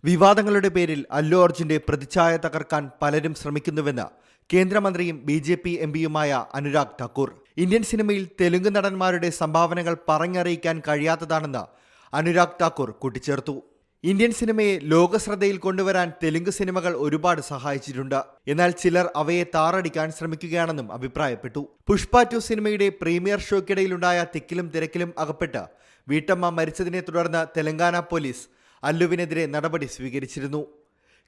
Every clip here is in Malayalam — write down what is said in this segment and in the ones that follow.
വിവാദങ്ങളുടെ പേരിൽ അല്ലു അർജുന്റെ പ്രതിച്ഛായ തകർക്കാൻ പലരും ശ്രമിക്കുന്നുവെന്ന് കേന്ദ്രമന്ത്രിയും BJP MPയുമായ അനുരാഗ് ഠാക്കൂർ. ഇന്ത്യൻ സിനിമയിൽ തെലുങ്ക് നടന്മാരുടെ സംഭാവനകൾ പറഞ്ഞറിയിക്കാൻ കഴിയാത്തതാണെന്ന് അനുരാഗ് ഠാക്കൂർ കൂട്ടിച്ചേർത്തു. ഇന്ത്യൻ സിനിമയെ ലോകശ്രദ്ധയിൽ കൊണ്ടുവരാൻ തെലുങ്ക് സിനിമകൾ ഒരുപാട് സഹായിച്ചിട്ടുണ്ട്. എന്നാൽ ചിലർ അവയെ താറടിക്കാൻ ശ്രമിക്കുകയാണെന്നും അഭിപ്രായപ്പെട്ടു. പുഷ്പ 2 സിനിമയുടെ പ്രീമിയർ ഷോയ്ക്കിടയിലുണ്ടായ തിക്കിലും തിരക്കിലും അകപ്പെട്ട് വീട്ടമ്മ മരിച്ചതിനെ തുടർന്ന് തെലങ്കാന പോലീസ് അല്ലുവിനെതിരെ നടപടി സ്വീകരിച്ചിരുന്നു.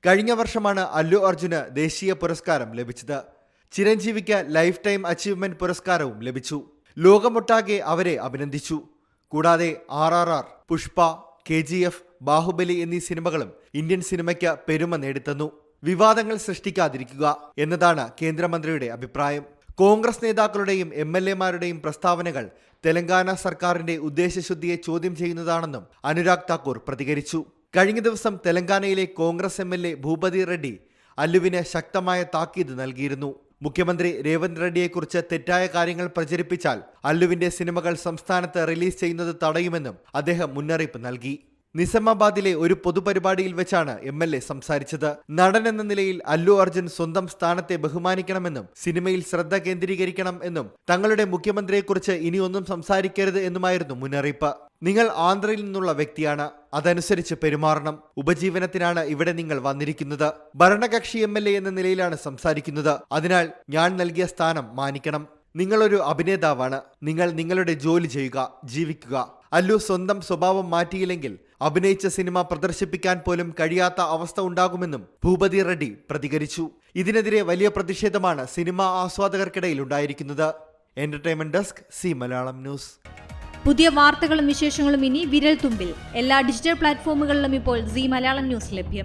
കഴിഞ്ഞ വർഷമാണ് അല്ലു അർജുന് ദേശീയ പുരസ്കാരം ലഭിച്ചത്. ചിരഞ്ജീവിക്ക് ലൈഫ് ടൈം അച്ചീവ്മെന്റ് പുരസ്കാരവും ലഭിച്ചു. ലോകമൊട്ടാകെ അവരെ അഭിനന്ദിച്ചു. കൂടാതെ RRR, പുഷ്പ, KGF, ബാഹുബലി എന്നീ സിനിമകളും ഇന്ത്യൻ സിനിമയ്ക്ക് പെരുമ നേടിത്തന്നു. വിവാദങ്ങൾ സൃഷ്ടിക്കാതിരിക്കുക എന്നതാണ് കേന്ദ്രമന്ത്രിയുടെ അഭിപ്രായം. കോൺഗ്രസ് നേതാക്കളുടെയും MLAമാരുടെയും പ്രസ്താവനകൾ തെലങ്കാന സർക്കാരിന്റെ ഉദ്ദേശശുദ്ധിയെ ചോദ്യം ചെയ്യുന്നതാണെന്നും അനുരാഗ് ഠാക്കൂർ പ്രതികരിച്ചു. കഴിഞ്ഞ ദിവസം തെലങ്കാനയിലെ കോൺഗ്രസ് MLA ഭൂപതി റെഡ്ഡി അല്ലുവിന് ശക്തമായ താക്കീത് നൽകിയിരുന്നു. മുഖ്യമന്ത്രി രേവന്ത് റെഡ്ഡിയെക്കുറിച്ച് തെറ്റായ കാര്യങ്ങൾ പ്രചരിപ്പിച്ചാൽ അല്ലുവിന്റെ സിനിമകൾ സംസ്ഥാനത്ത് റിലീസ് ചെയ്യുന്നത് തടയുമെന്നും അദ്ദേഹം മുന്നറിയിപ്പ് നൽകി. നിസാമാബാദിലെ ഒരു പൊതുപരിപാടിയിൽ വെച്ചാണ് MLA സംസാരിച്ചത്. നടൻ എന്ന നിലയിൽ അല്ലു അർജുൻ സ്വന്തം സ്ഥാനത്തെ ബഹുമാനിക്കണമെന്നും സിനിമയിൽ ശ്രദ്ധ കേന്ദ്രീകരിക്കണം എന്നും തങ്ങളുടെ മുഖ്യമന്ത്രിയെക്കുറിച്ച് ഇനിയൊന്നും സംസാരിക്കരുത് എന്നുമായിരുന്നു മുന്നറിയിപ്പ്. നിങ്ങൾ ആന്ധ്രയിൽ നിന്നുള്ള വ്യക്തിയാണ്, അതനുസരിച്ച് പെരുമാറണം. ഉപജീവനത്തിനാണ് ഇവിടെ നിങ്ങൾ വന്നിരിക്കുന്നത്. ഭരണകക്ഷി MLA എന്ന നിലയിലാണ് സംസാരിക്കുന്നത്. അതിനാൽ ഞാൻ നൽകിയ സ്ഥാനം മാനിക്കണം. നിങ്ങളൊരു അഭിനേതാവാണ്. നിങ്ങൾ നിങ്ങളുടെ ജോലി ചെയ്യുക, ജീവിക്കുക. അല്ലു സ്വന്തം സ്വഭാവം മാറ്റിയില്ലെങ്കിൽ അഭിനയിച്ച സിനിമ പ്രദർശിപ്പിക്കാൻ പോലും കഴിയാത്ത അവസ്ഥ ഉണ്ടാകുമെന്നും ഭൂപതി റെഡ്ഡി പ്രതികരിച്ചു. ഇതിനെതിരെ വലിയ പ്രതിഷേധമാണ് സിനിമാ ആസ്വാദകർക്കിടയിൽ ഉണ്ടായിരിക്കുന്നത്. Entertainment desk, C Malayalam news. പുതിയ വാർത്തകളും വിശേഷങ്ങളും ഇനി വിരൽ തുമ്പിൽ. എല്ലാ ഡിജിറ്റൽ പ്ലാറ്റ്ഫോമുകളിലും ഇപ്പോൾ സി മലയാളം ന്യൂസ് ലഭ്യം.